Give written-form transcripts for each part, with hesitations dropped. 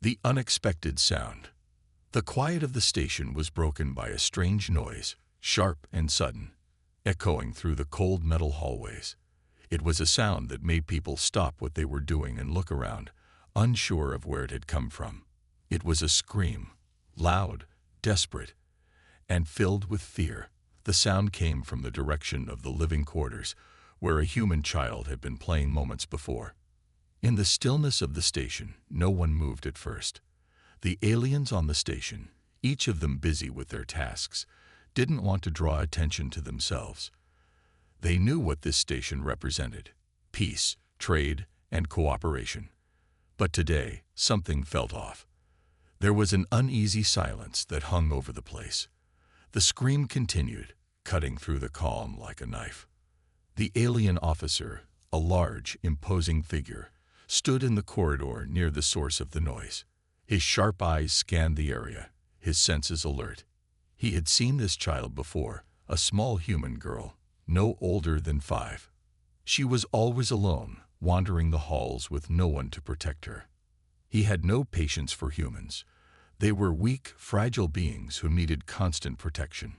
The unexpected sound. The quiet of the station was broken by a strange noise, sharp and sudden, echoing through the cold metal hallways. It was a sound that made people stop what they were doing and look around, unsure of where it had come from. It was a scream, loud, desperate, and filled with fear. The sound came from the direction of the living quarters, where a human child had been playing moments before. In the stillness of the station, no one moved at first. The aliens on the station, each of them busy with their tasks, didn't want to draw attention to themselves. They knew what this station represented: peace, trade, and cooperation. But today, something felt off. There was an uneasy silence that hung over the place. The scream continued, cutting through the calm like a knife. The alien officer, a large, imposing figure, stood in the corridor near the source of the noise. His sharp eyes scanned the area, his senses alert. He had seen this child before, a small human girl, no older than 5. She was always alone, wandering the halls with no one to protect her. He had no patience for humans. They were weak, fragile beings who needed constant protection.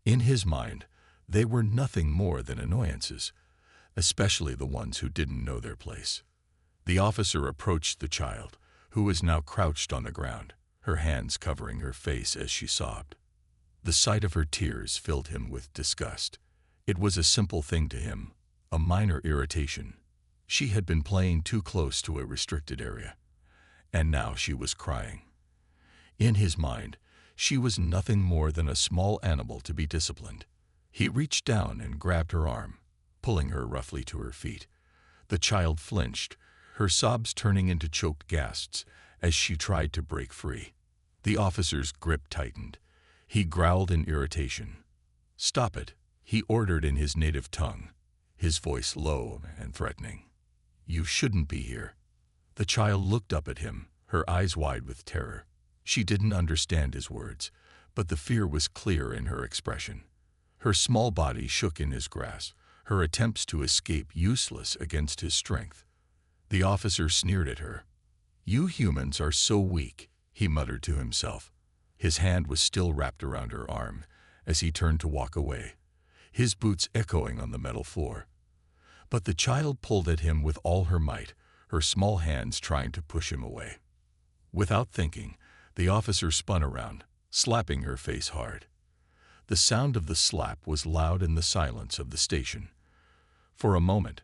In his mind, they were nothing more than annoyances, especially the ones who didn't know their place. The officer approached the child, who was now crouched on the ground, her hands covering her face as she sobbed. The sight of her tears filled him with disgust. It was a simple thing to him, a minor irritation. She had been playing too close to a restricted area, and now she was crying. In his mind, she was nothing more than a small animal to be disciplined. He reached down and grabbed her arm, pulling her roughly to her feet. The child flinched, her sobs turning into choked gasps as she tried to break free. The officer's grip tightened. He growled in irritation. "Stop it," he ordered in his native tongue, his voice low and threatening. "You shouldn't be here." The child looked up at him, her eyes wide with terror. She didn't understand his words, but the fear was clear in her expression. Her small body shook in his grasp, her attempts to escape useless against his strength. The officer sneered at her. "You humans are so weak," he muttered to himself. His hand was still wrapped around her arm as he turned to walk away, his boots echoing on the metal floor. But the child pulled at him with all her might, her small hands trying to push him away. Without thinking, the officer spun around, slapping her face hard. The sound of the slap was loud in the silence of the station. For a moment,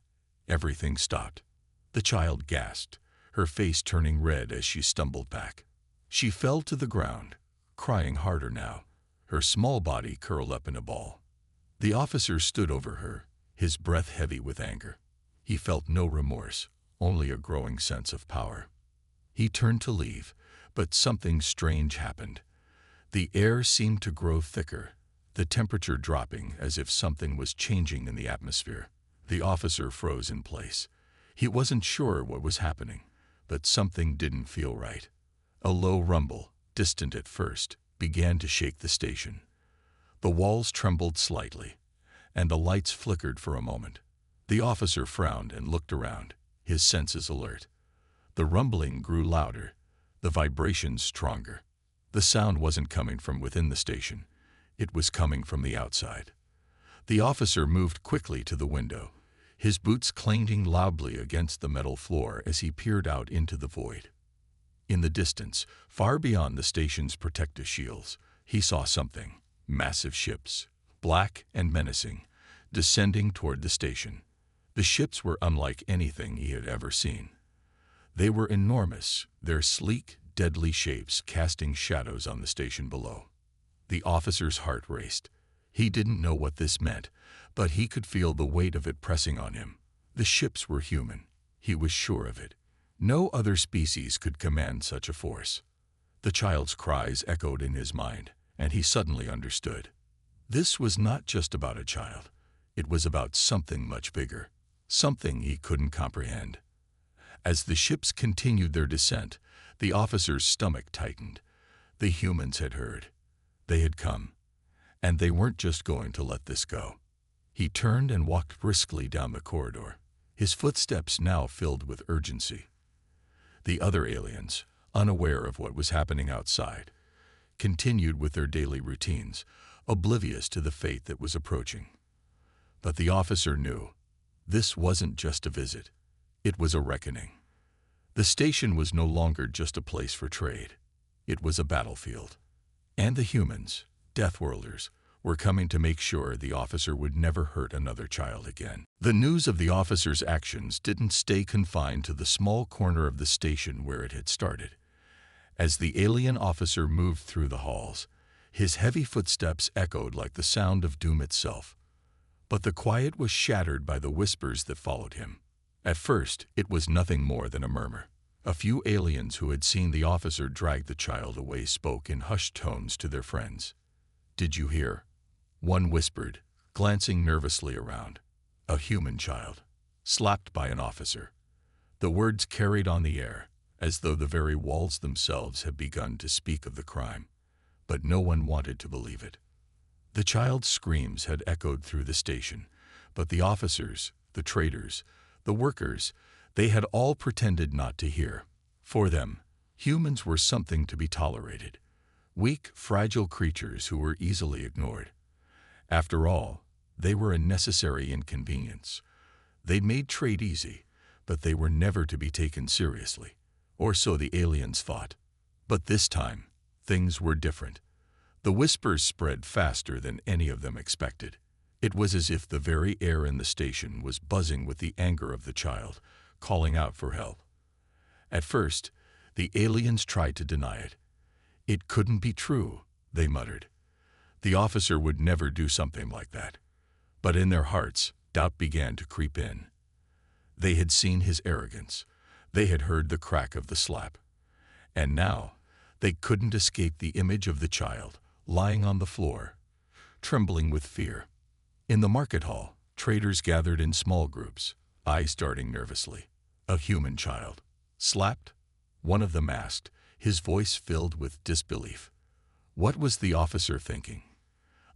everything stopped. The child gasped, her face turning red as she stumbled back. She fell to the ground, crying harder now, her small body curled up in a ball. The officer stood over her, his breath heavy with anger. He felt no remorse, only a growing sense of power. He turned to leave, but something strange happened. The air seemed to grow thicker, the temperature dropping as if something was changing in the atmosphere. The officer froze in place. He wasn't sure what was happening, but something didn't feel right. A low rumble, distant at first, began to shake the station. The walls trembled slightly, and the lights flickered for a moment. The officer frowned and looked around, his senses alert. The rumbling grew louder, the vibrations stronger. The sound wasn't coming from within the station. It was coming from the outside. The officer moved quickly to the window, his boots clanging loudly against the metal floor as he peered out into the void. In the distance, far beyond the station's protective shields, he saw something: massive ships, black and menacing, descending toward the station. The ships were unlike anything he had ever seen. They were enormous, their sleek, deadly shapes casting shadows on the station below. The officer's heart raced. He didn't know what this meant, but he could feel the weight of it pressing on him. The ships were human. He was sure of it. No other species could command such a force. The child's cries echoed in his mind, and he suddenly understood. This was not just about a child. It was about something much bigger, something he couldn't comprehend. As the ships continued their descent, the officer's stomach tightened. The humans had heard. They had come. And they weren't just going to let this go. He turned and walked briskly down the corridor, his footsteps now filled with urgency. The other aliens, unaware of what was happening outside, continued with their daily routines, oblivious to the fate that was approaching. But the officer knew this wasn't just a visit. It was a reckoning. The station was no longer just a place for trade. It was a battlefield. And the humans, Deathworlders, were coming to make sure the officer would never hurt another child again. The news of the officer's actions didn't stay confined to the small corner of the station where it had started. As the alien officer moved through the halls, his heavy footsteps echoed like the sound of doom itself. But the quiet was shattered by the whispers that followed him. At first, it was nothing more than a murmur. A few aliens who had seen the officer drag the child away spoke in hushed tones to their friends. "Did you hear?" One whispered, glancing nervously around. "A human child, slapped by an officer." The words carried on the air, as though the very walls themselves had begun to speak of the crime. But no one wanted to believe it. The child's screams had echoed through the station, but the officers, the traders, the workers, they had all pretended not to hear. For them, humans were something to be tolerated. Weak, fragile creatures who were easily ignored. After all, they were a necessary inconvenience. They made trade easy, but they were never to be taken seriously. Or so the aliens thought. But this time, things were different. The whispers spread faster than any of them expected. It was as if the very air in the station was buzzing with the anger of the child, calling out for help. At first, the aliens tried to deny it. It couldn't be true, they muttered. The officer would never do something like that. But in their hearts, doubt began to creep in. They had seen his arrogance. They had heard the crack of the slap. And now, they couldn't escape the image of the child, lying on the floor, trembling with fear. In the market hall, traders gathered in small groups, eyes darting nervously. A human child. Slapped? One of them asked, his voice filled with disbelief. What was the officer thinking?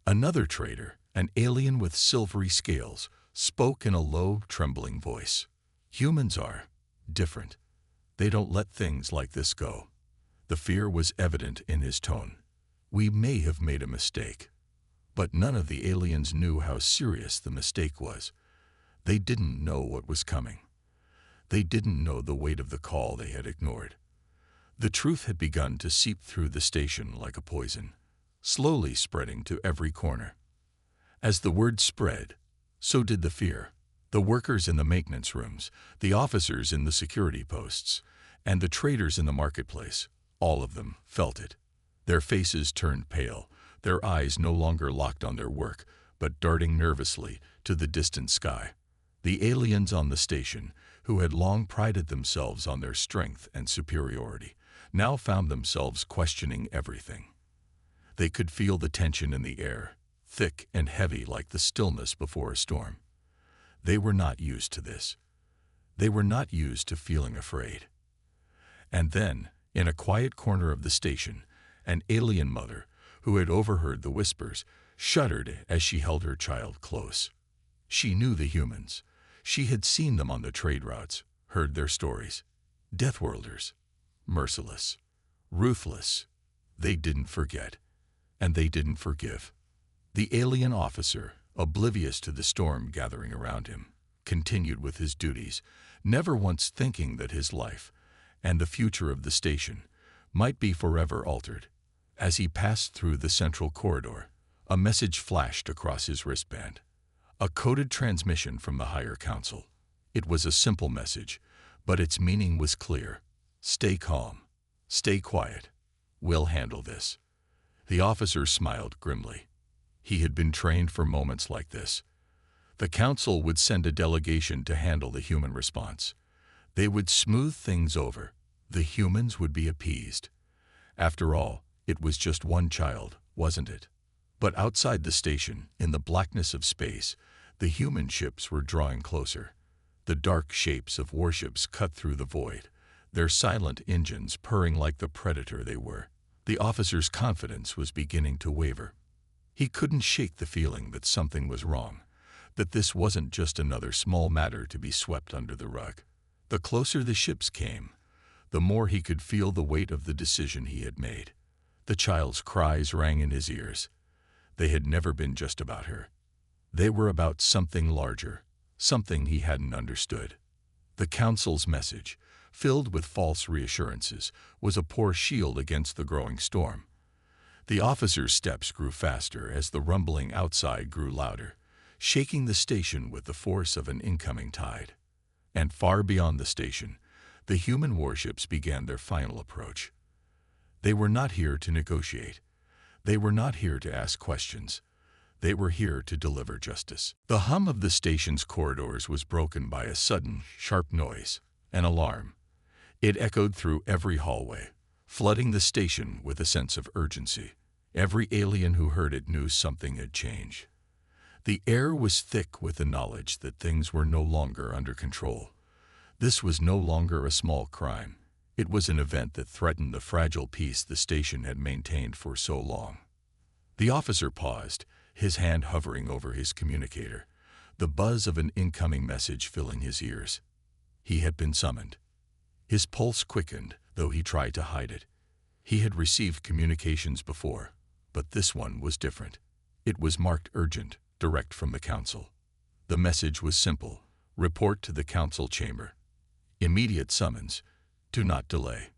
Another trader, an alien with silvery scales, spoke in a low, trembling voice. Humans are different. They don't let things like this go. The fear was evident in his tone. We may have made a mistake. But none of the aliens knew how serious the mistake was. They didn't know what was coming. They didn't know the weight of the call they had ignored. The truth had begun to seep through the station like a poison, slowly spreading to every corner. As the word spread, so did the fear. The workers in the maintenance rooms, the officers in the security posts, and the traders in the marketplace, all of them felt it. Their faces turned pale, their eyes no longer locked on their work, but darting nervously to the distant sky. The aliens on the station, who had long prided themselves on their strength and superiority, now found themselves questioning everything. They could feel the tension in the air, thick and heavy like the stillness before a storm. They were not used to this. They were not used to feeling afraid. And then, in a quiet corner of the station, an alien mother, who had overheard the whispers, shuddered as she held her child close. She knew the humans. She had seen them on the trade routes, heard their stories. Deathworlders. Merciless. Ruthless. They didn't forget. And they didn't forgive. The alien officer, oblivious to the storm gathering around him, continued with his duties, never once thinking that his life, and the future of the station, might be forever altered. As he passed through the central corridor, a message flashed across his wristband. A coded transmission from the higher council. It was a simple message, but its meaning was clear. Stay calm. Stay quiet. We'll handle this. The officer smiled grimly. He had been trained for moments like this. The council would send a delegation to handle the human response. They would smooth things over. The humans would be appeased. After all, it was just one child, wasn't it? But outside the station, in the blackness of space, the human ships were drawing closer. The dark shapes of warships cut through the void, their silent engines purring like the predator they were. The officer's confidence was beginning to waver. He couldn't shake the feeling that something was wrong, that this wasn't just another small matter to be swept under the rug. The closer the ships came, the more he could feel the weight of the decision he had made. The child's cries rang in his ears. They had never been just about her. They were about something larger, something he hadn't understood. The council's message, filled with false reassurances, was a poor shield against the growing storm. The officer's steps grew faster as the rumbling outside grew louder, shaking the station with the force of an incoming tide. And far beyond the station, the human warships began their final approach. They were not here to negotiate. They were not here to ask questions. They were here to deliver justice. The hum of the station's corridors was broken by a sudden, sharp noise, an alarm. It echoed through every hallway, flooding the station with a sense of urgency. Every alien who heard it knew something had changed. The air was thick with the knowledge that things were no longer under control. This was no longer a small crime. It was an event that threatened the fragile peace the station had maintained for so long. The officer paused, his hand hovering over his communicator, the buzz of an incoming message filling his ears. He had been summoned. His pulse quickened, though he tried to hide it. He had received communications before, but this one was different. It was marked urgent, direct from the council. The message was simple: report to the council chamber. Immediate summons. Do not delay.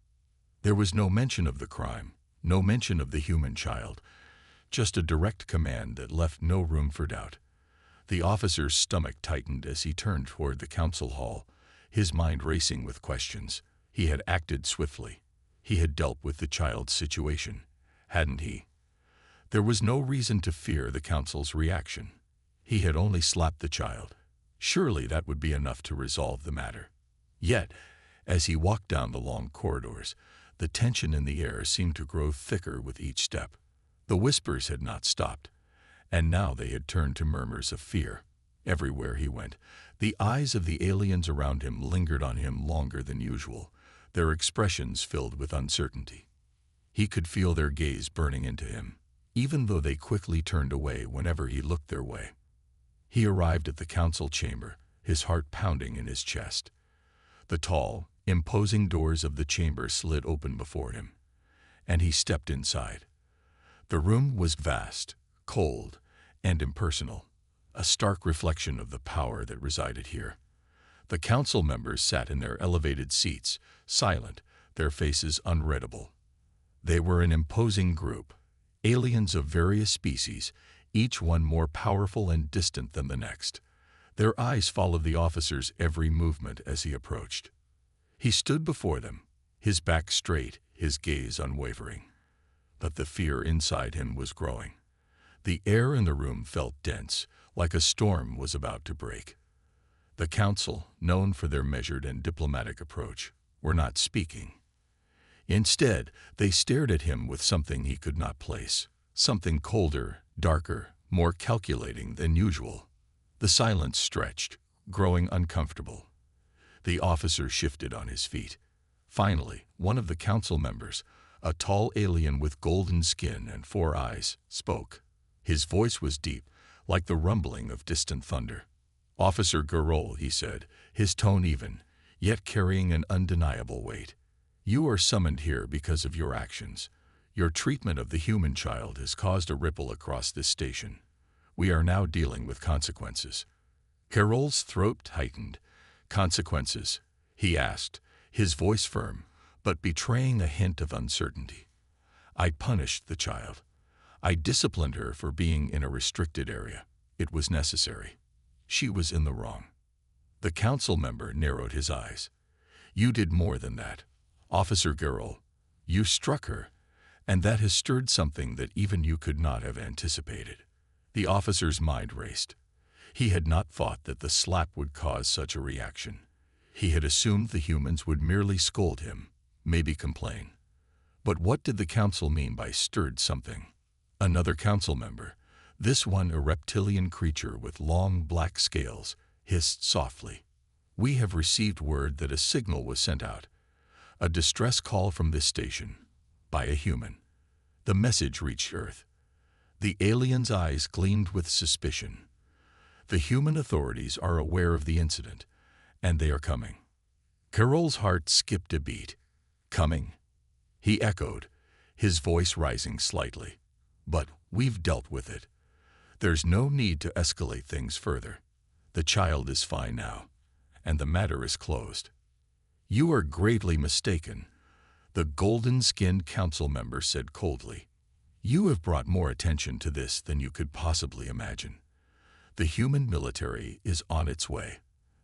There was no mention of the crime, no mention of the human child, just a direct command that left no room for doubt. The officer's stomach tightened as he turned toward the council hall, his mind racing with questions. He had acted swiftly. He had dealt with the child's situation, hadn't he? There was no reason to fear the council's reaction. He had only slapped the child. Surely that would be enough to resolve the matter. Yet, as he walked down the long corridors, the tension in the air seemed to grow thicker with each step. The whispers had not stopped, and now they had turned to murmurs of fear. Everywhere he went, the eyes of the aliens around him lingered on him longer than usual, their expressions filled with uncertainty. He could feel their gaze burning into him, even though they quickly turned away whenever he looked their way. He arrived at the council chamber, his heart pounding in his chest. The tall, imposing doors of the chamber slid open before him, and he stepped inside. The room was vast, cold, and impersonal, a stark reflection of the power that resided here. The council members sat in their elevated seats, silent, their faces unreadable. They were an imposing group, aliens of various species, each one more powerful and distant than the next. Their eyes followed the officer's every movement as he approached. He stood before them, his back straight, his gaze unwavering. But the fear inside him was growing. The air in the room felt dense, like a storm was about to break. The council, known for their measured and diplomatic approach, were not speaking. Instead, they stared at him with something he could not place, something colder, darker, more calculating than usual. The silence stretched, growing uncomfortable. The officer shifted on his feet. Finally, one of the council members, a tall alien with golden skin and 4 eyes, spoke. His voice was deep, like the rumbling of distant thunder. "Officer Garol," he said, his tone even, yet carrying an undeniable weight. "You are summoned here because of your actions. Your treatment of the human child has caused a ripple across this station. We are now dealing with consequences." Carol's throat tightened. "Consequences?" he asked, his voice firm, but betraying a hint of uncertainty. "I punished the child. I disciplined her for being in a restricted area. It was necessary. She was in the wrong." The council member narrowed his eyes. "You did more than that, Officer Garol. You struck her, and that has stirred something that even you could not have anticipated." The officer's mind raced. He had not thought that the slap would cause such a reaction. He had assumed the humans would merely scold him, maybe complain. But what did the council mean by stirred something? Another council member, this one a reptilian creature with long black scales, hissed softly. "We have received word that a signal was sent out. A distress call from this station, by a human." The message reached Earth. The alien's eyes gleamed with suspicion. "The human authorities are aware of the incident, and they are coming." Carol's heart skipped a beat. Coming? He echoed, his voice rising slightly. But we've dealt with it. There's no need to escalate things further. The child is fine now, and the matter is closed. You are greatly mistaken, the golden-skinned council member said coldly. You have brought more attention to this than you could possibly imagine. The human military is on its way.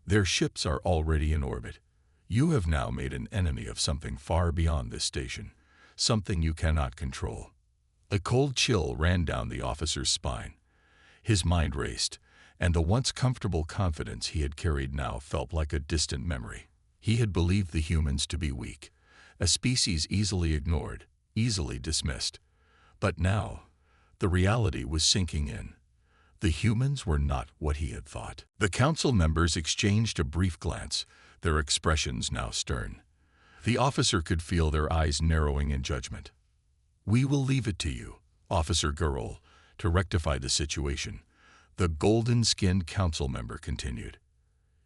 Their ships are already in orbit. You have now made an enemy of something far beyond this station, something you cannot control. A cold chill ran down the officer's spine. His mind raced, and the once comfortable confidence he had carried now felt like a distant memory. He had believed the humans to be weak, a species easily ignored, easily dismissed. But now, the reality was sinking in. The humans were not what he had thought. The council members exchanged a brief glance, their expressions now stern. The officer could feel their eyes narrowing in judgment. We will leave it to you, Officer Gurul, to rectify the situation, the golden-skinned council member continued.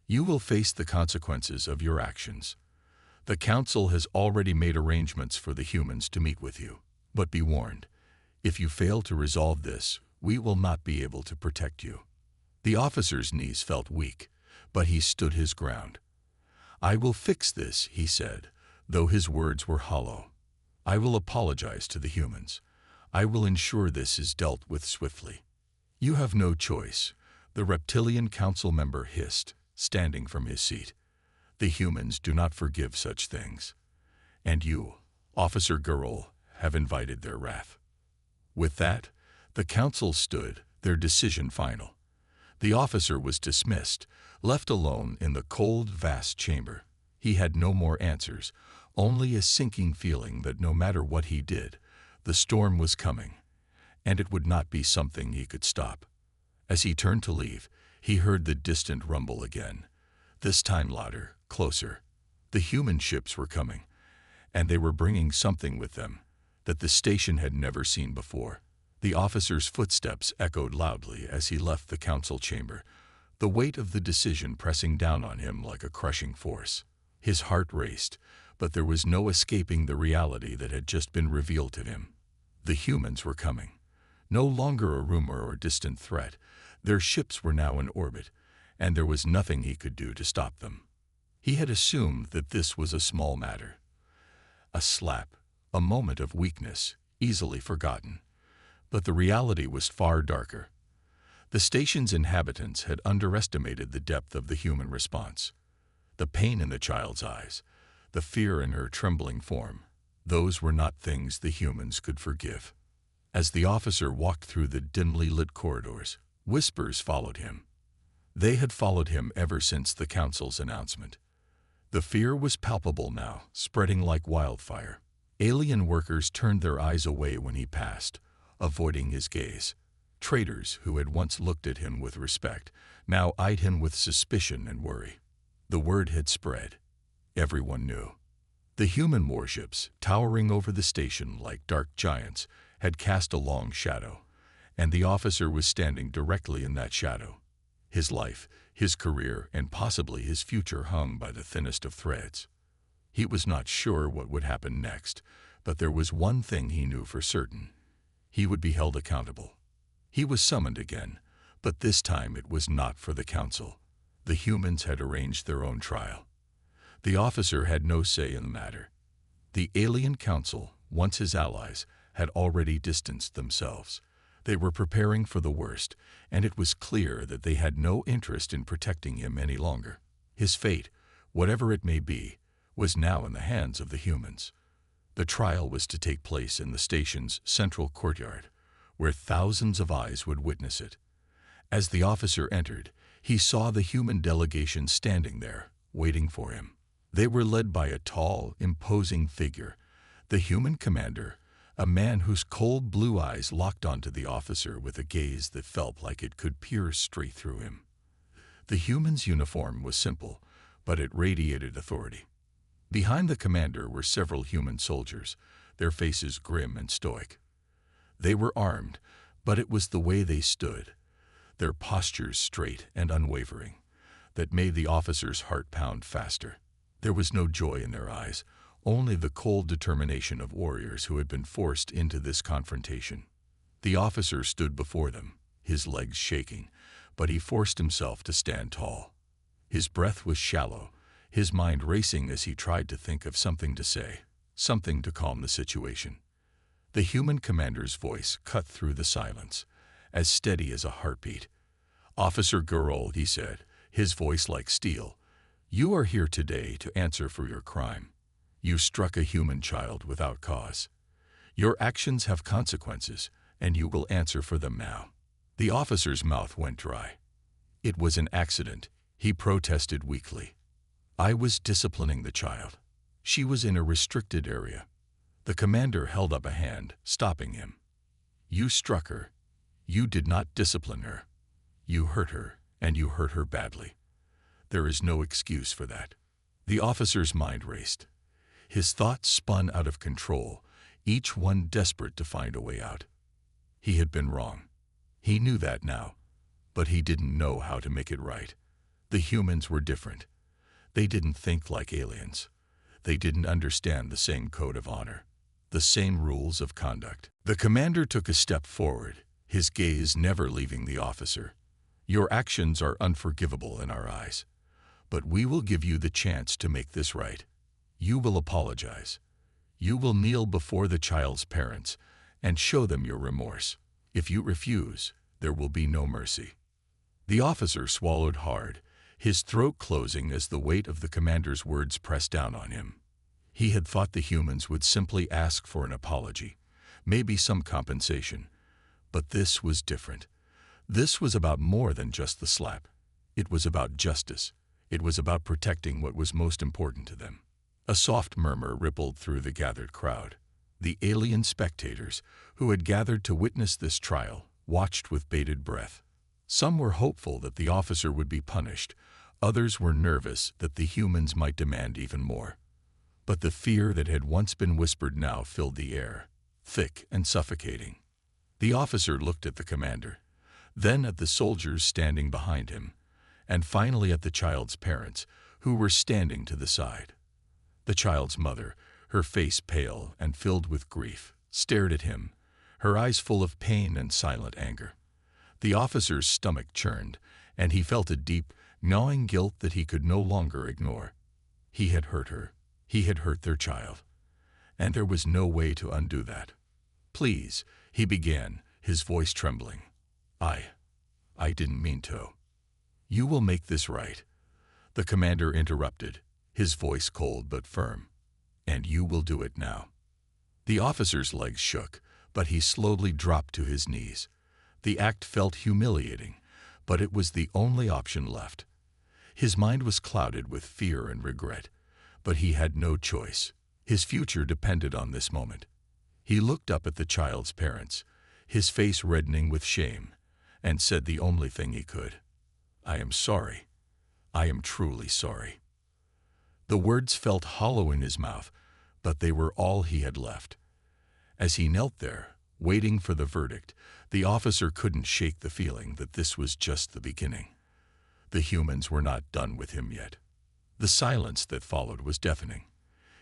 You will face the consequences of your actions. The council has already made arrangements for the humans to meet with you. But be warned, if you fail to resolve this, we will not be able to protect you. The officer's knees felt weak, but he stood his ground. I will fix this, he said, though his words were hollow. I will apologize to the humans. I will ensure this is dealt with swiftly. You have no choice, the reptilian council member hissed, standing from his seat. The humans do not forgive such things. And you, Officer Gurul, have invited their wrath. With that, the council stood, their decision final. The officer was dismissed, left alone in the cold, vast chamber. He had no more answers, only a sinking feeling that no matter what he did, the storm was coming, and it would not be something he could stop. As he turned to leave, he heard the distant rumble again, this time louder, closer. The human ships were coming, and they were bringing something with them that the station had never seen before. The officer's footsteps echoed loudly as he left the council chamber, the weight of the decision pressing down on him like a crushing force. His heart raced, but there was no escaping the reality that had just been revealed to him. The humans were coming. No longer a rumor or distant threat. Their ships were now in orbit, and there was nothing he could do to stop them. He had assumed that this was a small matter. A slap, a moment of weakness, easily forgotten. But the reality was far darker. The station's inhabitants had underestimated the depth of the human response. The pain in the child's eyes, the fear in her trembling form, those were not things the humans could forgive. As the officer walked through the dimly lit corridors, whispers followed him. They had followed him ever since the council's announcement. The fear was palpable now, spreading like wildfire. Alien workers turned their eyes away when he passed, avoiding his gaze. Traitors who had once looked at him with respect now eyed him with suspicion and worry. The word had spread. Everyone knew. The human warships, towering over the station like dark giants, had cast a long shadow, and the officer was standing directly in that shadow. His life, his career, and possibly his future hung by the thinnest of threads. He was not sure what would happen next, but there was one thing he knew for certain. He would be held accountable. He was summoned again, but this time it was not for the council. The humans had arranged their own trial. The officer had no say in the matter. The alien council, once his allies, had already distanced themselves. They were preparing for the worst, and it was clear that they had no interest in protecting him any longer. His fate, whatever it may be, was now in the hands of the humans. The trial was to take place in the station's central courtyard, where thousands of eyes would witness it. As the officer entered, he saw the human delegation standing there, waiting for him. They were led by a tall, imposing figure, the human commander, a man whose cold blue eyes locked onto the officer with a gaze that felt like it could pierce straight through him. The human's uniform was simple, but it radiated authority. Behind the commander were several human soldiers, their faces grim and stoic. They were armed, but it was the way they stood, their postures straight and unwavering, that made the officer's heart pound faster. There was no joy in their eyes, only the cold determination of warriors who had been forced into this confrontation. The officer stood before them, his legs shaking, but he forced himself to stand tall. His breath was shallow, his mind racing as he tried to think of something to say, something to calm the situation. The human commander's voice cut through the silence, as steady as a heartbeat. "Officer Gerold," he said, his voice like steel, "you are here today to answer for your crime. You struck a human child without cause. Your actions have consequences, and you will answer for them now." The officer's mouth went dry. "It was an accident," he protested weakly. "I was disciplining the child. She was in a restricted area." The commander held up a hand, stopping him. "You struck her. You did not discipline her. You hurt her, and you hurt her badly. There is no excuse for that." The officer's mind raced. His thoughts spun out of control, each one desperate to find a way out. He had been wrong. He knew that now, but he didn't know how to make it right. The humans were different. They didn't think like aliens. They didn't understand the same code of honor, the same rules of conduct. The commander took a step forward, his gaze never leaving the officer. "Your actions are unforgivable in our eyes, but we will give you the chance to make this right. You will apologize. You will kneel before the child's parents and show them your remorse. If you refuse, there will be no mercy." The officer swallowed hard, his throat closing as the weight of the commander's words pressed down on him. He had thought the humans would simply ask for an apology, maybe some compensation. But this was different. This was about more than just the slap. It was about justice. It was about protecting what was most important to them. A soft murmur rippled through the gathered crowd. The alien spectators, who had gathered to witness this trial, watched with bated breath. Some were hopeful that the officer would be punished. Others were nervous that the humans might demand even more. But the fear that had once been whispered now filled the air, thick and suffocating. The officer looked at the commander, then at the soldiers standing behind him, and finally at the child's parents, who were standing to the side. The child's mother, her face pale and filled with grief, stared at him, her eyes full of pain and silent anger. The officer's stomach churned, and he felt a deep, gnawing guilt that he could no longer ignore. He had hurt her. He had hurt their child. And there was no way to undo that. "Please," he began, his voice trembling. I didn't mean to." "You will make this right," the commander interrupted, his voice cold but firm. "And you will do it now." The officer's legs shook, but he slowly dropped to his knees. The act felt humiliating, but it was the only option left. His mind was clouded with fear and regret, but he had no choice. His future depended on this moment. He looked up at the child's parents, his face reddening with shame, and said the only thing he could. "I am sorry. I am truly sorry." The words felt hollow in his mouth, but they were all he had left. As he knelt there, waiting for the verdict, the officer couldn't shake the feeling that this was just the beginning. The humans were not done with him yet. The silence that followed was deafening.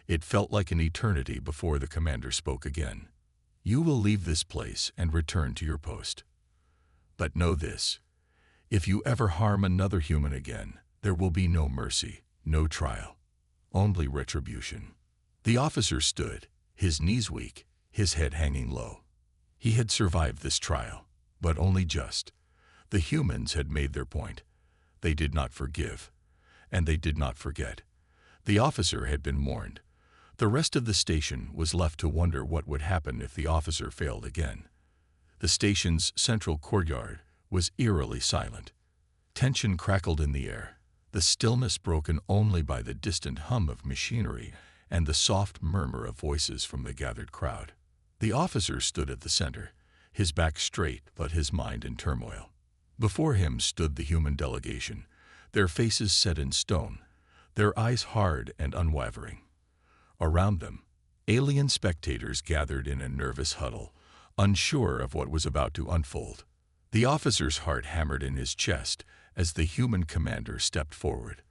It felt like an eternity before the commander spoke again. "You will leave this place and return to your post. But know this, if you ever harm another human again, there will be no mercy, no trial, only retribution." The officer stood, his knees weak, his head hanging low. He had survived this trial, but only just. The humans had made their point. They did not forgive, and they did not forget. The officer had been warned. The rest of the station was left to wonder what would happen if the officer failed again. The station's central courtyard was eerily silent. Tension crackled in the air, the stillness broken only by the distant hum of machinery and the soft murmur of voices from the gathered crowd. The officer stood at the center, his back straight but his mind in turmoil. Before him stood the human delegation, their faces set in stone, their eyes hard and unwavering. Around them, alien spectators gathered in a nervous huddle, unsure of what was about to unfold. The officer's heart hammered in his chest as the human commander stepped forward.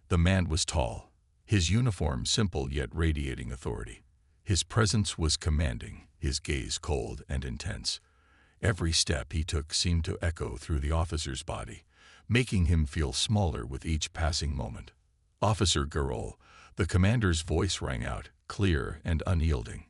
The man was tall, His uniform simple yet radiating authority. His presence was commanding, his gaze cold and intense. Every step he took seemed to echo through the officer's body, making him feel smaller with each passing moment. "Officer Garol," the commander's voice rang out, clear and unyielding.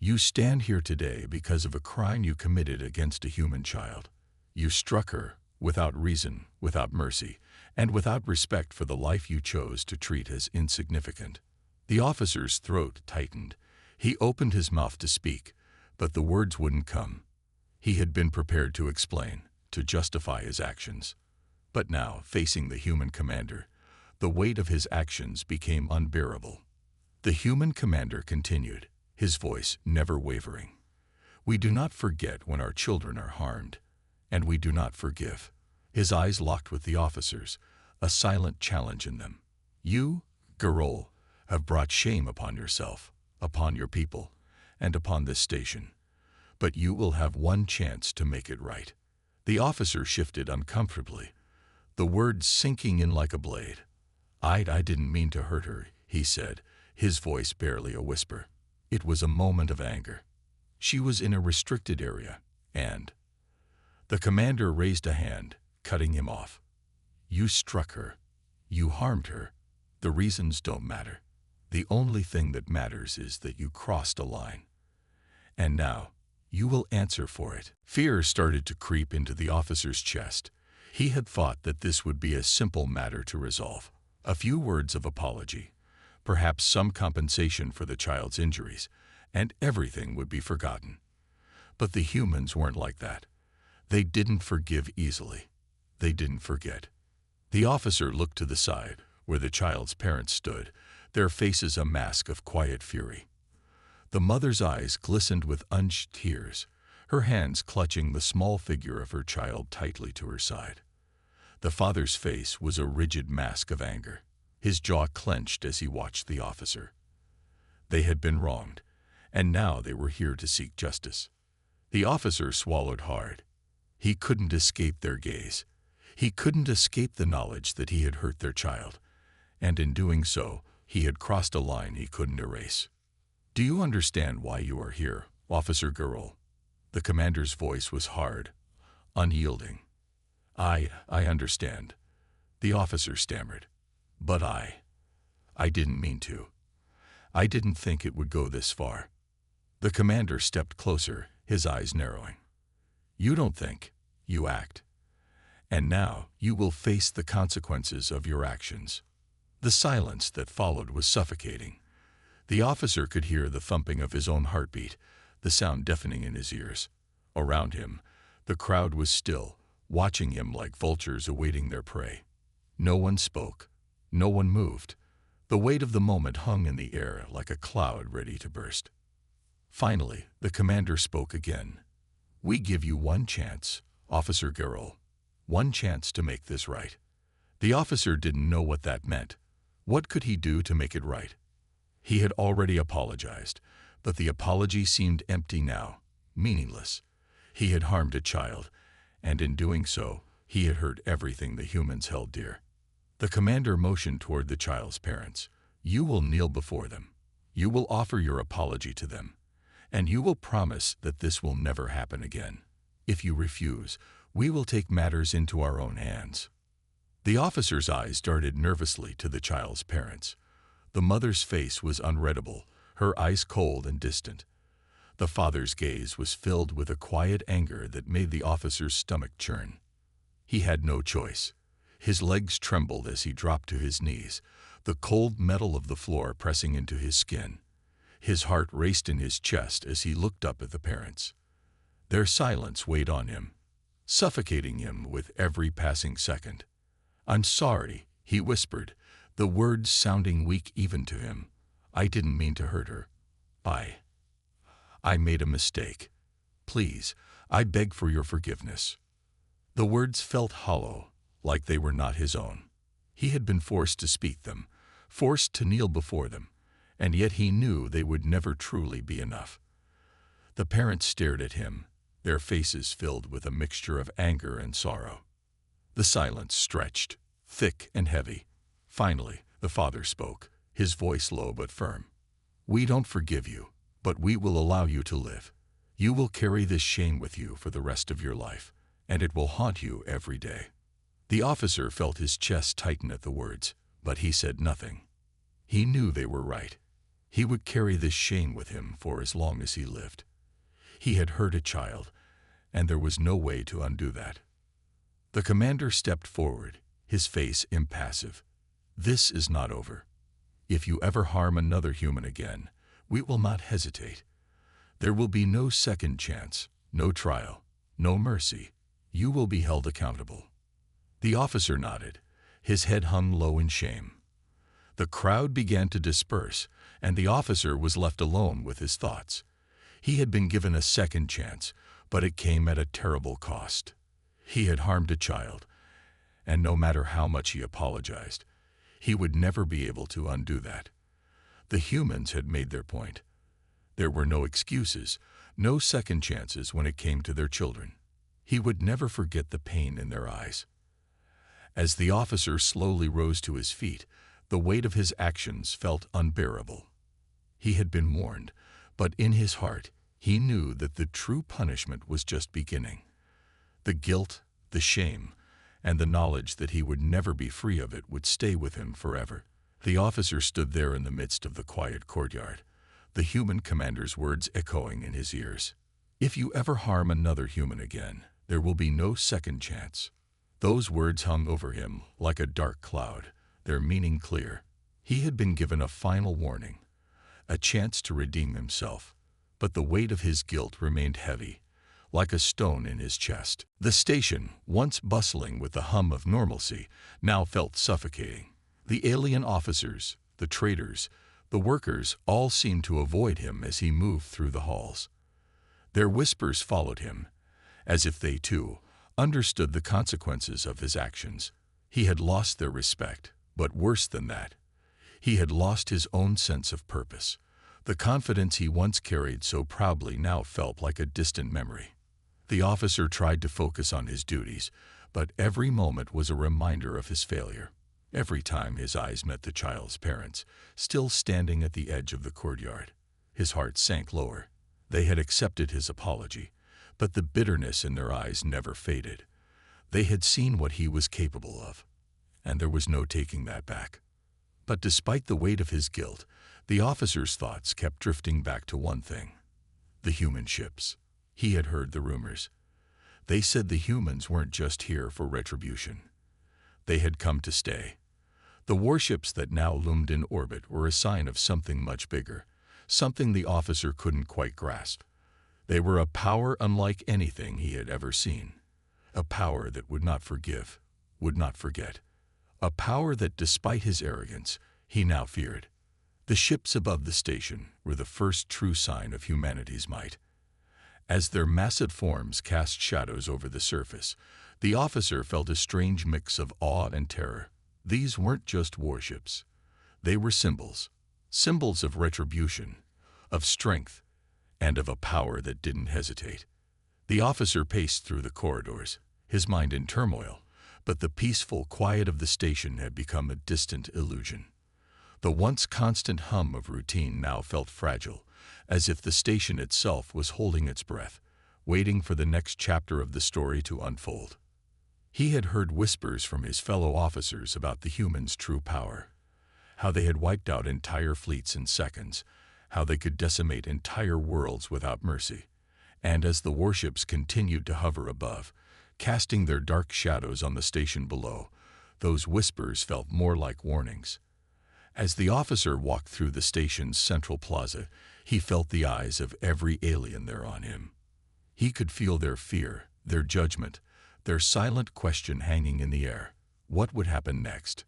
"You stand here today because of a crime you committed against a human child. You struck her, without reason, without mercy, and without respect for the life you chose to treat as insignificant." The officer's throat tightened. He opened his mouth to speak, but the words wouldn't come. He had been prepared to explain, to justify his actions. But now, facing the human commander, the weight of his actions became unbearable. The human commander continued, his voice never wavering. "We do not forget when our children are harmed, and we do not forgive." His eyes locked with the officers, a silent challenge in them. "You, Garol, have brought shame upon yourself, upon your people, and upon this station. But you will have one chance to make it right." The officer shifted uncomfortably, the words sinking in like a blade. I didn't mean to hurt her," he said, his voice barely a whisper. It was a moment of anger. She was in a restricted area, and... The commander raised a hand, cutting him off. "You struck her. You harmed her. The reasons don't matter. The only thing that matters is that you crossed a line. And now, you will answer for it." Fear started to creep into the officer's chest. He had thought that this would be a simple matter to resolve. A few words of apology, perhaps some compensation for the child's injuries, and everything would be forgotten. But the humans weren't like that. They didn't forgive easily. They didn't forget. The officer looked to the side, where the child's parents stood, their faces a mask of quiet fury. The mother's eyes glistened with unshed tears, her hands clutching the small figure of her child tightly to her side. The father's face was a rigid mask of anger, his jaw clenched as he watched the officer. They had been wronged, and now they were here to seek justice. The officer swallowed hard. He couldn't escape their gaze. He couldn't escape the knowledge that he had hurt their child, and in doing so, he had crossed a line he couldn't erase. "Do you understand why you are here, Officer Garol?" The commander's voice was hard, unyielding. I understand," the officer stammered. "But I didn't mean to. I didn't think it would go this far." The commander stepped closer, his eyes narrowing. "You don't think, you act. And now you will face the consequences of your actions." The silence that followed was suffocating. The officer could hear the thumping of his own heartbeat, the sound deafening in his ears. Around him, the crowd was still, watching him like vultures awaiting their prey. No one spoke. No one moved. The weight of the moment hung in the air like a cloud ready to burst. Finally, the commander spoke again. "We give you one chance, Officer Garol. One chance to make this right." The officer didn't know what that meant. What could he do to make it right? He had already apologized, but the apology seemed empty now, meaningless. He had harmed a child, and in doing so, he had hurt everything the humans held dear. The commander motioned toward the child's parents. "You will kneel before them. You will offer your apology to them. And you will promise that this will never happen again. If you refuse, we will take matters into our own hands." The officer's eyes darted nervously to the child's parents. The mother's face was unreadable, her eyes cold and distant. The father's gaze was filled with a quiet anger that made the officer's stomach churn. He had no choice. His legs trembled as he dropped to his knees, the cold metal of the floor pressing into his skin. His heart raced in his chest as he looked up at the parents. Their silence weighed on him, suffocating him with every passing second. "I'm sorry," he whispered, the words sounding weak even to him. "I didn't mean to hurt her. I made a mistake. Please, I beg for your forgiveness." The words felt hollow, like they were not his own. He had been forced to speak them, forced to kneel before them, and yet he knew they would never truly be enough. The parents stared at him, their faces filled with a mixture of anger and sorrow. The silence stretched, thick and heavy. Finally, the father spoke, his voice low but firm. "We don't forgive you, but we will allow you to live. You will carry this shame with you for the rest of your life, and it will haunt you every day." The officer felt his chest tighten at the words, but he said nothing. He knew they were right. He would carry this shame with him for as long as he lived. He had hurt a child, and there was no way to undo that. The commander stepped forward, his face impassive. "This is not over. If you ever harm another human again, we will not hesitate. There will be no second chance, no trial, no mercy. You will be held accountable." The officer nodded, his head hung low in shame. The crowd began to disperse, and the officer was left alone with his thoughts. He had been given a second chance, but it came at a terrible cost. He had harmed a child, and no matter how much he apologized, he would never be able to undo that. The humans had made their point. There were no excuses, no second chances when it came to their children. He would never forget the pain in their eyes. As the officer slowly rose to his feet, the weight of his actions felt unbearable. He had been warned, but in his heart, he knew that the true punishment was just beginning. The guilt, the shame, and the knowledge that he would never be free of it would stay with him forever. The officer stood there in the midst of the quiet courtyard, the human commander's words echoing in his ears. "If you ever harm another human again, there will be no second chance." Those words hung over him like a dark cloud, their meaning clear. He had been given a final warning, a chance to redeem himself, but the weight of his guilt remained heavy, like a stone in his chest. The station, once bustling with the hum of normalcy, now felt suffocating. The alien officers, the traders, the workers all seemed to avoid him as he moved through the halls. Their whispers followed him, as if they too understood the consequences of his actions. He had lost their respect, but worse than that, he had lost his own sense of purpose. The confidence he once carried so proudly now felt like a distant memory. The officer tried to focus on his duties, but every moment was a reminder of his failure. Every time his eyes met the child's parents, still standing at the edge of the courtyard, his heart sank lower. They had accepted his apology, but the bitterness in their eyes never faded. They had seen what he was capable of, and there was no taking that back. But despite the weight of his guilt, the officer's thoughts kept drifting back to one thing: the human ships. He had heard the rumors. They said the humans weren't just here for retribution. They had come to stay. The warships that now loomed in orbit were a sign of something much bigger, something the officer couldn't quite grasp. They were a power unlike anything he had ever seen. A power that would not forgive, would not forget. A power that, despite his arrogance, he now feared. The ships above the station were the first true sign of humanity's might. As their massive forms cast shadows over the surface, the officer felt a strange mix of awe and terror. These weren't just warships. They were symbols. Symbols of retribution, of strength, and of a power that didn't hesitate. The officer paced through the corridors, his mind in turmoil, but the peaceful quiet of the station had become a distant illusion. The once constant hum of routine now felt fragile, as if the station itself was holding its breath, waiting for the next chapter of the story to unfold. He had heard whispers from his fellow officers about the humans' true power, how they had wiped out entire fleets in seconds, how they could decimate entire worlds without mercy. And as the warships continued to hover above, casting their dark shadows on the station below, those whispers felt more like warnings. As the officer walked through the station's central plaza, he felt the eyes of every alien there on him. He could feel their fear, their judgment, their silent question hanging in the air. What would happen next?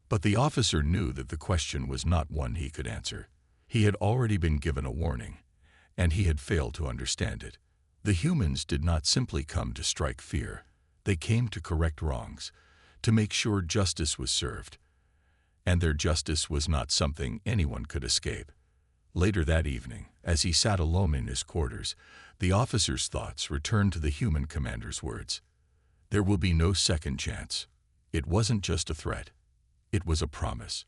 But the officer knew that the question was not one he could answer. He had already been given a warning, and he had failed to understand it. The humans did not simply come to strike fear. They came to correct wrongs, to make sure justice was served. And their justice was not something anyone could escape. Later that evening, as he sat alone in his quarters, the officer's thoughts returned to the human commander's words. There will be no second chance. It wasn't just a threat. It was a promise.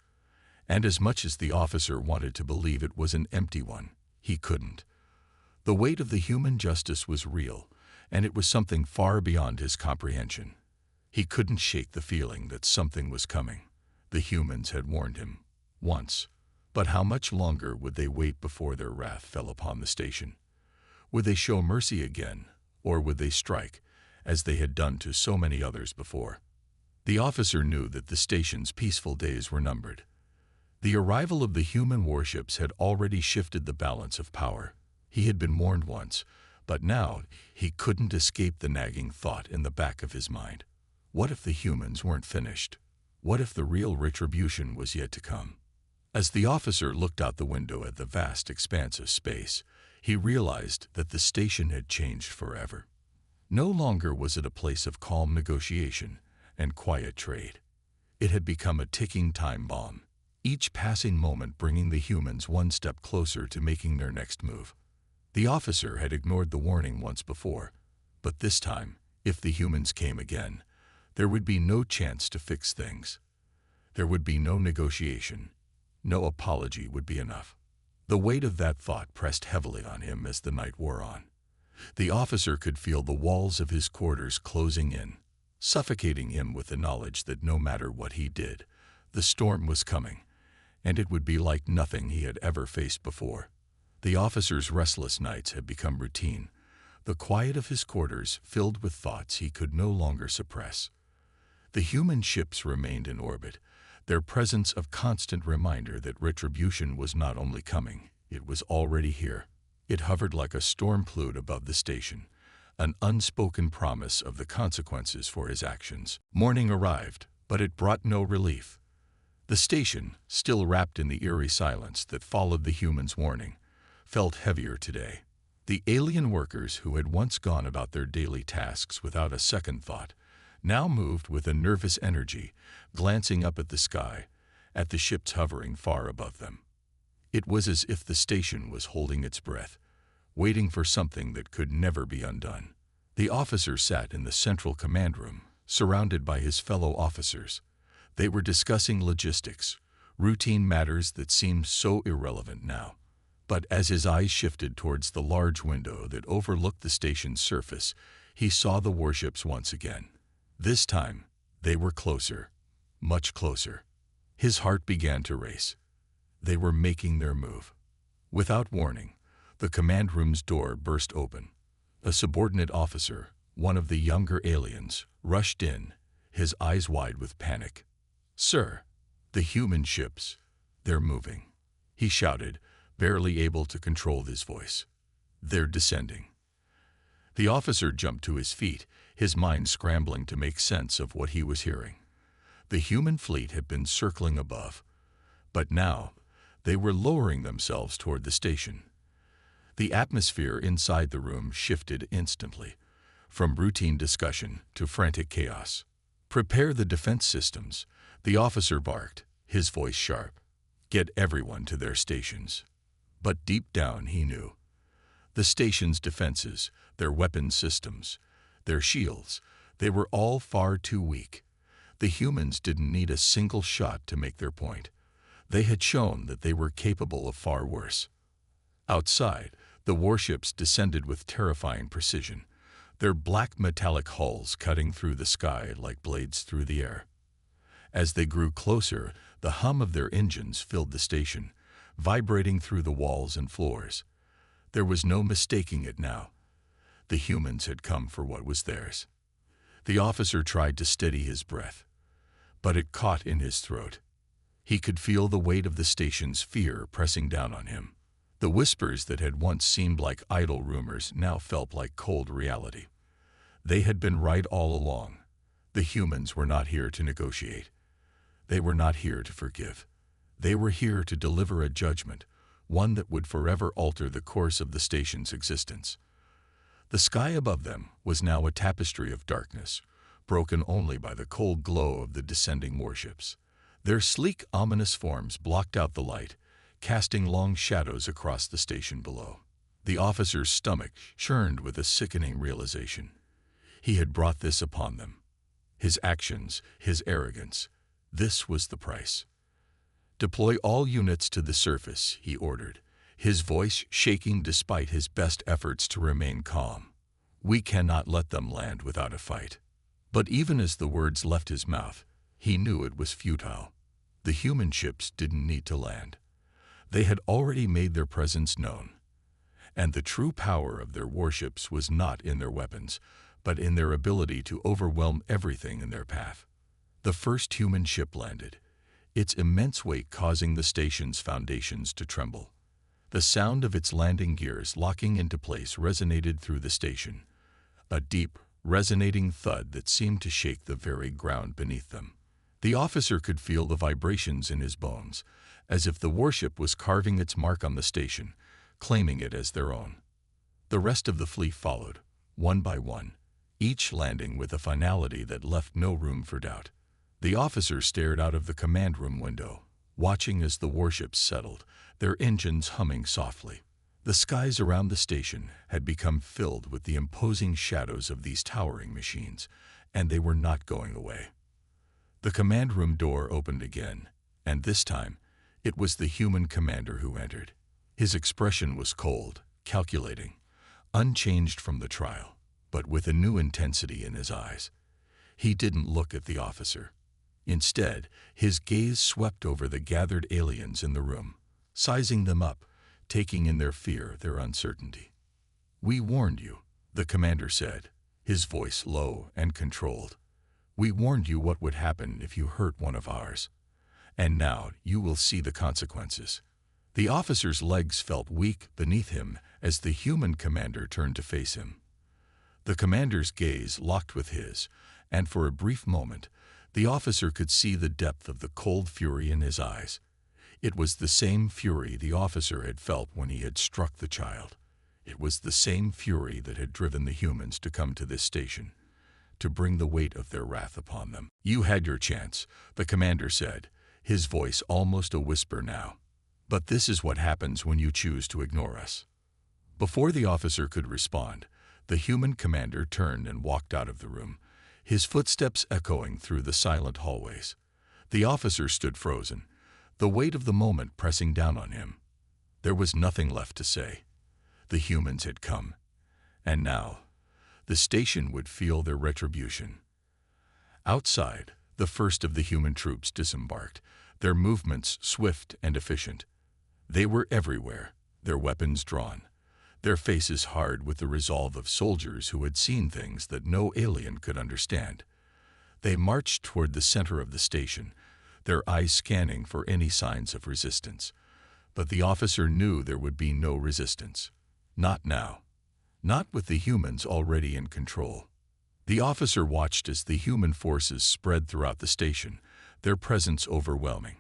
And as much as the officer wanted to believe it was an empty one, he couldn't. The weight of the human justice was real, and it was something far beyond his comprehension. He couldn't shake the feeling that something was coming. The humans had warned him once, but how much longer would they wait before their wrath fell upon the station? Would they show mercy again, or would they strike, as they had done to so many others before? The officer knew that the station's peaceful days were numbered. The arrival of the human warships had already shifted the balance of power. He had been warned once, but now he couldn't escape the nagging thought in the back of his mind. What if the humans weren't finished? What if the real retribution was yet to come? As the officer looked out the window at the vast expanse of space, he realized that the station had changed forever. No longer was it a place of calm negotiation and quiet trade. It had become a ticking time bomb, each passing moment bringing the humans one step closer to making their next move. The officer had ignored the warning once before, but this time, if the humans came again, there would be no chance to fix things. There would be no negotiation. No apology would be enough. The weight of that thought pressed heavily on him as the night wore on. The officer could feel the walls of his quarters closing in, suffocating him with the knowledge that no matter what he did, the storm was coming, and it would be like nothing he had ever faced before. The officer's restless nights had become routine, the quiet of his quarters filled with thoughts he could no longer suppress. The human ships remained in orbit, their presence a constant reminder that retribution was not only coming, it was already here. It hovered like a storm cloud above the station, an unspoken promise of the consequences for his actions. Morning arrived, but it brought no relief. The station, still wrapped in the eerie silence that followed the humans' warning, felt heavier today. The alien workers who had once gone about their daily tasks without a second thought now moved with a nervous energy, glancing up at the sky, at the ships hovering far above them. It was as if the station was holding its breath, waiting for something that could never be undone. The officer sat in the central command room, surrounded by his fellow officers. They were discussing logistics, routine matters that seemed so irrelevant now. But as his eyes shifted towards the large window that overlooked the station's surface, he saw the warships once again. This time, they were closer, much closer. His heart began to race. They were making their move. Without warning, the command room's door burst open. A subordinate officer, one of the younger aliens, rushed in, his eyes wide with panic. "Sir, the human ships, they're moving," he shouted, barely able to control his voice. "They're descending." The officer jumped to his feet, his mind scrambling to make sense of what he was hearing. The human fleet had been circling above, but now they were lowering themselves toward the station. The atmosphere inside the room shifted instantly, from routine discussion to frantic chaos. "Prepare the defense systems," the officer barked, his voice sharp. "Get everyone to their stations." But deep down he knew. The station's defenses, their weapon systems, their shields, they were all far too weak. The humans didn't need a single shot to make their point. They had shown that they were capable of far worse. Outside, the warships descended with terrifying precision, their black metallic hulls cutting through the sky like blades through the air. As they grew closer, the hum of their engines filled the station, vibrating through the walls and floors. There was no mistaking it now. The humans had come for what was theirs. The officer tried to steady his breath, but it caught in his throat. He could feel the weight of the station's fear pressing down on him. The whispers that had once seemed like idle rumors now felt like cold reality. They had been right all along. The humans were not here to negotiate. They were not here to forgive. They were here to deliver a judgment, one that would forever alter the course of the station's existence. The sky above them was now a tapestry of darkness, broken only by the cold glow of the descending warships. Their sleek, ominous forms blocked out the light, casting long shadows across the station below. The officer's stomach churned with a sickening realization. He had brought this upon them. His actions, his arrogance, this was the price. "Deploy all units to the surface," he ordered, his voice shaking despite his best efforts to remain calm. "We cannot let them land without a fight." But even as the words left his mouth, he knew it was futile. The human ships didn't need to land. They had already made their presence known. And the true power of their warships was not in their weapons, but in their ability to overwhelm everything in their path. The first human ship landed, its immense weight causing the station's foundations to tremble. The sound of its landing gears locking into place resonated through the station, a deep, resonating thud that seemed to shake the very ground beneath them. The officer could feel the vibrations in his bones, as if the warship was carving its mark on the station, claiming it as their own. The rest of the fleet followed, one by one, each landing with a finality that left no room for doubt. The officer stared out of the command room window, watching as the warships settled, their engines humming softly. The skies around the station had become filled with the imposing shadows of these towering machines, and they were not going away. The command room door opened again, and this time, it was the human commander who entered. His expression was cold, calculating, unchanged from the trial, but with a new intensity in his eyes. He didn't look at the officer. Instead, his gaze swept over the gathered aliens in the room, sizing them up, taking in their fear, their uncertainty. "We warned you," the commander said, his voice low and controlled. "We warned you what would happen if you hurt one of ours. And now you will see the consequences." The officer's legs felt weak beneath him as the human commander turned to face him. The commander's gaze locked with his, and for a brief moment, the officer could see the depth of the cold fury in his eyes. It was the same fury the officer had felt when he had struck the child. It was the same fury that had driven the humans to come to this station, to bring the weight of their wrath upon them. "You had your chance," the commander said, his voice almost a whisper now. "But this is what happens when you choose to ignore us." Before the officer could respond, the human commander turned and walked out of the room, his footsteps echoing through the silent hallways. The officer stood frozen, the weight of the moment pressing down on him. There was nothing left to say. The humans had come, and now the station would feel their retribution. Outside, the first of the human troops disembarked, their movements swift and efficient. They were everywhere, their weapons drawn, their faces hard with the resolve of soldiers who had seen things that no alien could understand. They marched toward the center of the station, their eyes scanning for any signs of resistance. But the officer knew there would be no resistance. Not now. Not with the humans already in control. The officer watched as the human forces spread throughout the station, their presence overwhelming.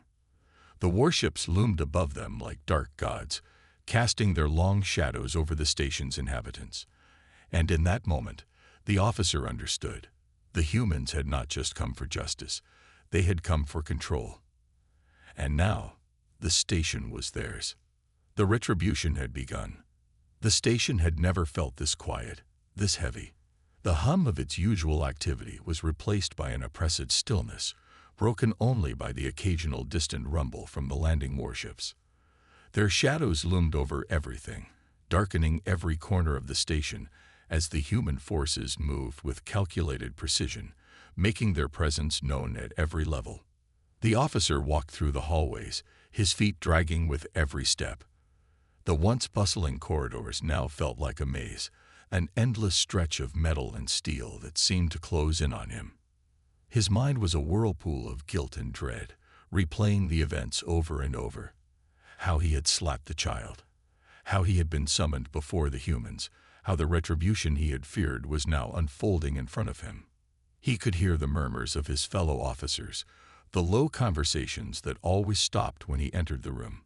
The warships loomed above them like dark gods, casting their long shadows over the station's inhabitants. And in that moment, the officer understood. The humans had not just come for justice, they had come for control. And now, the station was theirs. The retribution had begun. The station had never felt this quiet, this heavy. The hum of its usual activity was replaced by an oppressive stillness, broken only by the occasional distant rumble from the landing warships. Their shadows loomed over everything, darkening every corner of the station as the human forces moved with calculated precision, making their presence known at every level. The officer walked through the hallways, his feet dragging with every step. The once bustling corridors now felt like a maze, an endless stretch of metal and steel that seemed to close in on him. His mind was a whirlpool of guilt and dread, replaying the events over and over. How he had slapped the child, how he had been summoned before the humans, how the retribution he had feared was now unfolding in front of him. He could hear the murmurs of his fellow officers, the low conversations that always stopped when he entered the room.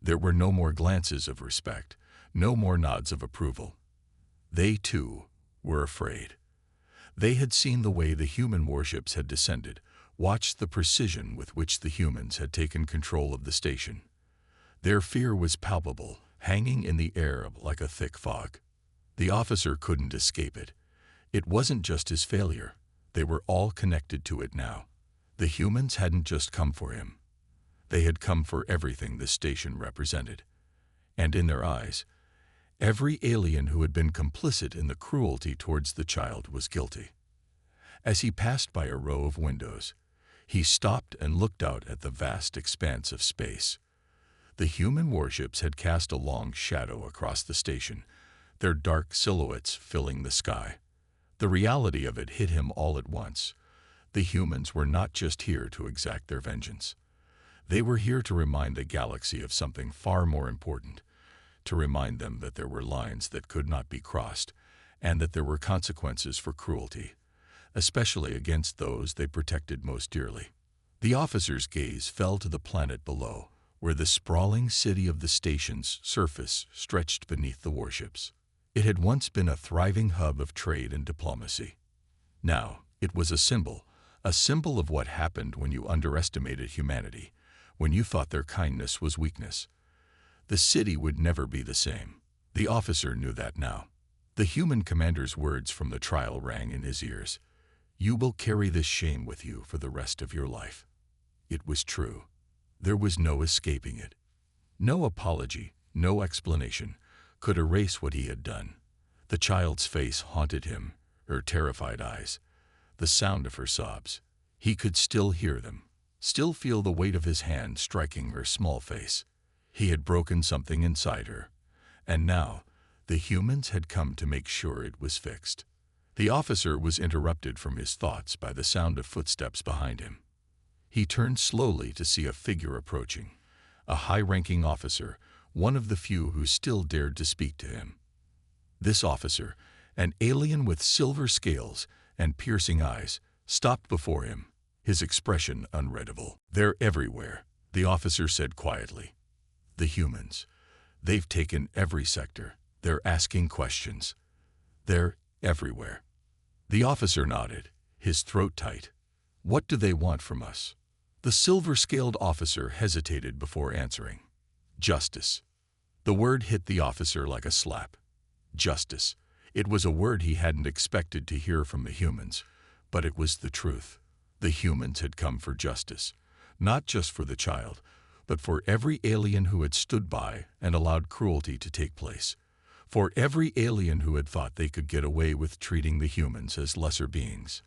There were no more glances of respect, no more nods of approval. They, too, were afraid. They had seen the way the human warships had descended, watched the precision with which the humans had taken control of the station. Their fear was palpable, hanging in the air like a thick fog. The officer couldn't escape it. It wasn't just his failure. They were all connected to it now. The humans hadn't just come for him. They had come for everything this station represented. And in their eyes, every alien who had been complicit in the cruelty towards the child was guilty. As he passed by a row of windows, he stopped and looked out at the vast expanse of space. The human warships had cast a long shadow across the station, their dark silhouettes filling the sky. The reality of it hit him all at once. The humans were not just here to exact their vengeance. They were here to remind the galaxy of something far more important, to remind them that there were lines that could not be crossed, and that there were consequences for cruelty, especially against those they protected most dearly. The officer's gaze fell to the planet below, where the sprawling city of the station's surface stretched beneath the warships. It had once been a thriving hub of trade and diplomacy. Now, it was a symbol of what happened when you underestimated humanity, when you thought their kindness was weakness. The city would never be the same. The officer knew that now. The human commander's words from the trial rang in his ears. "You will carry this shame with you for the rest of your life." It was true. There was no escaping it. No apology, no explanation could erase what he had done. The child's face haunted him, her terrified eyes, the sound of her sobs. He could still hear them, still feel the weight of his hand striking her small face. He had broken something inside her, and now the humans had come to make sure it was fixed. The officer was interrupted from his thoughts by the sound of footsteps behind him. He turned slowly to see a figure approaching, a high-ranking officer, one of the few who still dared to speak to him. This officer, an alien with silver scales and piercing eyes, stopped before him, his expression unreadable. "They're everywhere," the officer said quietly. "The humans. They've taken every sector. They're asking questions. They're everywhere." The officer nodded, his throat tight. "What do they want from us?" The silver-scaled officer hesitated before answering. "Justice." The word hit the officer like a slap. Justice. It was a word he hadn't expected to hear from the humans, but it was the truth. The humans had come for justice, not just for the child, but for every alien who had stood by and allowed cruelty to take place, for every alien who had thought they could get away with treating the humans as lesser beings.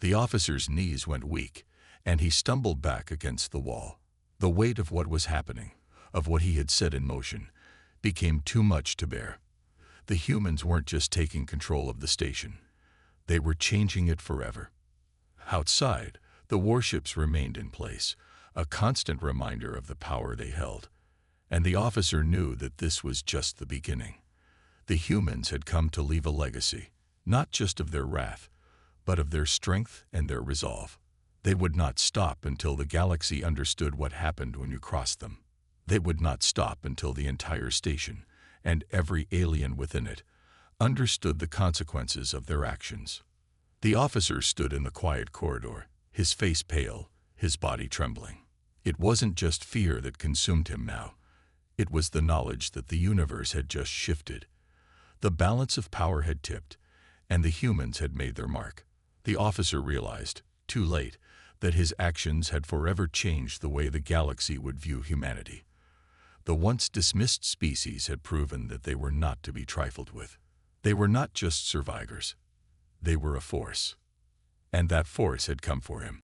The officer's knees went weak, and he stumbled back against the wall. The weight of what was happening, of what he had set in motion, became too much to bear. The humans weren't just taking control of the station. They were changing it forever. Outside, the warships remained in place, a constant reminder of the power they held. And the officer knew that this was just the beginning. The humans had come to leave a legacy, not just of their wrath, but of their strength and their resolve. They would not stop until the galaxy understood what happened when you crossed them. They would not stop until the entire station, and every alien within it, understood the consequences of their actions. The officer stood in the quiet corridor, his face pale, his body trembling. It wasn't just fear that consumed him now. It was the knowledge that the universe had just shifted. The balance of power had tipped, and the humans had made their mark. The officer realized, too late, that his actions had forever changed the way the galaxy would view humanity. The once dismissed species had proven that they were not to be trifled with. They were not just survivors. They were a force. And that force had come for him.